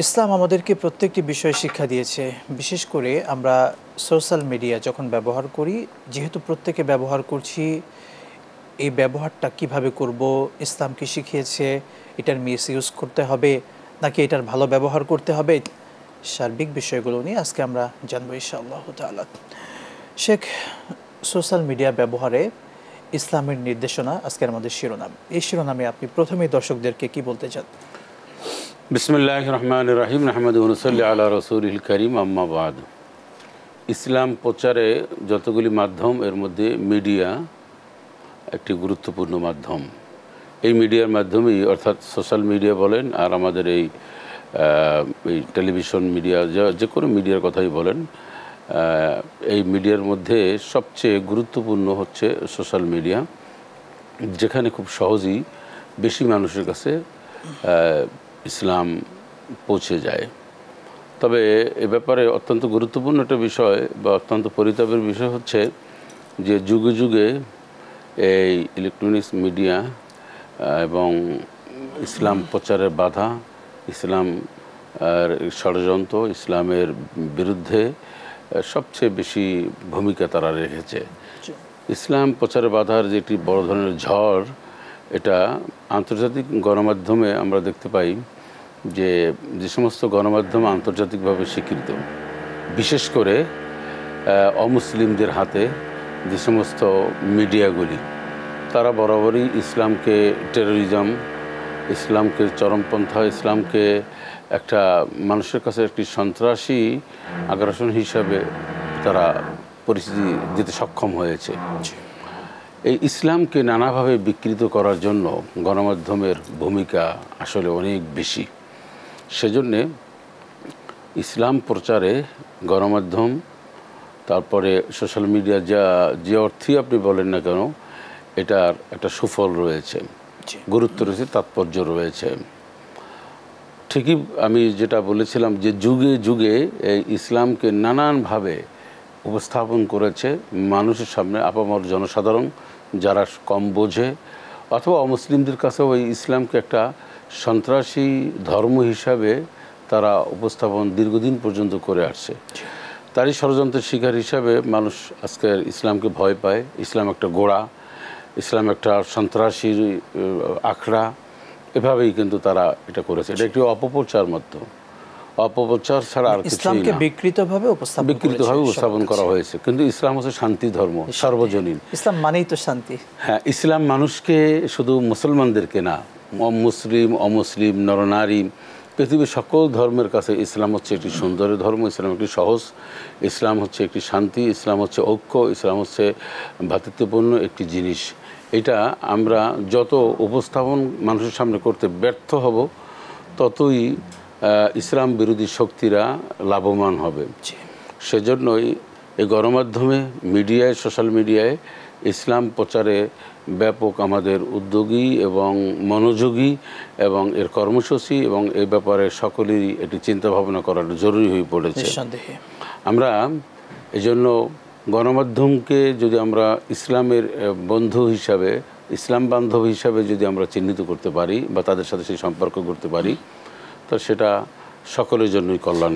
ইসলাম আমাদেরকে প্রত্যেকটি বিষয় শিক্ষা দিয়েছে। বিশেষ করে আমরা সোশ্যাল মিডিয়া যখন ব্যবহার করি, যেহেতু প্রত্যেকে ব্যবহার করছি, এই ব্যবহারটা কিভাবে করব, ইসলাম কি শিখিয়েছে, এটার মিসইউজ করতে হবে নাকি এটার ভালো ব্যবহার করতে হবে, সার্বিক বিষয়গুলো নিয়ে আজকে আমরা জানবো ইনশাআল্লাহ তাআলা। শেখ, সোশ্যাল মিডিয়া ব্যবহারে ইসলামের নির্দেশনা আজকের আমাদের শিরোনাম। এই শিরোনামে আপনি প্রথমেই দর্শকদেরকে কি বলতে চান? বিসমিল্লাহির রহমানির রহিম, নাহমাদুহু ওয়া নুসাল্লি আলা রাসূলিল কারীম, আম্মা বা'দ। ইসলাম প্রচারে যতগুলি মাধ্যম, এর মধ্যে মিডিয়া একটি গুরুত্বপূর্ণ মাধ্যম। এই মিডিয়ার মাধ্যমেই, অর্থাৎ সোশ্যাল মিডিয়া বলেন আর আমাদের এই টেলিভিশন মিডিয়া, যে কোনো মিডিয়ার কথাই বলেন, এই মিডিয়ার মধ্যে সবচেয়ে গুরুত্বপূর্ণ হচ্ছে সোশ্যাল মিডিয়া, যেখানে খুব সহজেই বেশি মানুষের কাছে ইসলাম পৌঁছে যায়। তবে এ ব্যাপারে অত্যন্ত গুরুত্বপূর্ণ একটা বিষয় বা অত্যন্ত পরিতাপের বিষয় হচ্ছে যে যুগে যুগে এই ইলেকট্রনিক্স মিডিয়া এবং ইসলাম প্রচারের বাধা, ইসলাম ষড়যন্ত্র, ইসলামের বিরুদ্ধে সবচেয়ে বেশি ভূমিকা তারা রেখেছে। ইসলাম প্রচারের বাধার যে একটি বড় ধরনের ঝড়, এটা আন্তর্জাতিক গণমাধ্যমে আমরা দেখতে পাই যে সমস্ত গণমাধ্যম আন্তর্জাতিকভাবে স্বীকৃত, বিশেষ করে অমুসলিমদের হাতে যে সমস্ত মিডিয়াগুলি, তারা বরাবরই ইসলামকে টেরোরিজম, ইসলামকে চরমপন্থা, ইসলামকে একটা মানুষের কাছে একটি সন্ত্রাসী আগ্রাসন হিসাবে তারা পরিচিতি দিতে সক্ষম হয়েছে। এই ইসলামকে নানাভাবে বিকৃত করার জন্য গণমাধ্যমের ভূমিকা আসলে অনেক বেশি। সেজন্যে ইসলাম প্রচারে গণমাধ্যম, তারপরে সোশ্যাল মিডিয়া, যে অর্থই আপনি বলেন না কেন, এটার একটা সুফল রয়েছে, গুরুত্ব রয়েছে, তাৎপর্য রয়েছে। ঠিকই আমি যেটা বলেছিলাম যে যুগে যুগে এই ইসলামকে নানানভাবে উপস্থাপন করেছে মানুষের সামনে, আপামর জনসাধারণ যারা কম বোঝে অথবা অমুসলিমদের কাছেও এই ইসলামকে একটা সন্ত্রাসী ধর্ম হিসাবে তারা উপস্থাপন দীর্ঘদিন পর্যন্ত করে আসছে। তারই ষড়যন্ত্রের শিকার হিসাবে মানুষ আজকের ইসলামকে ভয় পায়। ইসলাম একটা গোড়া, ইসলাম একটা সন্ত্রাসী আখড়া, এভাবেই কিন্তু তারা এটা করেছে। এটা একটি অপপ্রচার মাত্র, অপপ্রচার ছাড়া আর কিছুই না। বিকৃতভাবে উপস্থাপন করা হয়েছে। কিন্তু ইসলাম হচ্ছে শান্তি ধর্ম, সার্বজনীন। ইসলাম মানেই তো শান্তি। হ্যাঁ, ইসলাম মানুষকে শুধু মুসলমানদেরকে না, মুসলিম অমুসলিম নরনারী পৃথিবীর সকল ধর্মের কাছে ইসলাম হচ্ছে একটি সুন্দর ধর্ম, ইসলাম একটি সহজ, ইসলাম হচ্ছে একটি শান্তি, ইসলাম হচ্ছে ঐক্য, ইসলাম হচ্ছে ভ্রাতৃত্বপূর্ণ একটি জিনিস। এটা আমরা যত উপস্থাপন মানুষের সামনে করতে ব্যর্থ হব, ততই ইসলাম বিরোধী শক্তিরা লাভবান হবে। সেজন্যই এই গণমাধ্যমে, মিডিয়ায়, সোশ্যাল মিডিয়ায় ইসলাম প্রচারে ব্যাপক আমাদের উদ্যোগী এবং মনোযোগী এবং এর কর্মসূচি এবং এই ব্যাপারে সকলেরই এটি চিন্তাভাবনা করাটা জরুরি হয়ে পড়েছে। আমরা এজন্য গণমাধ্যমকে যদি আমরা ইসলামের বন্ধু হিসাবে, ইসলাম বান্ধব হিসাবে যদি আমরা চিহ্নিত করতে পারি বা তাদের সাথে সেই সম্পর্ক করতে পারি, তো সেটা সকলের জন্যই কল্যাণ।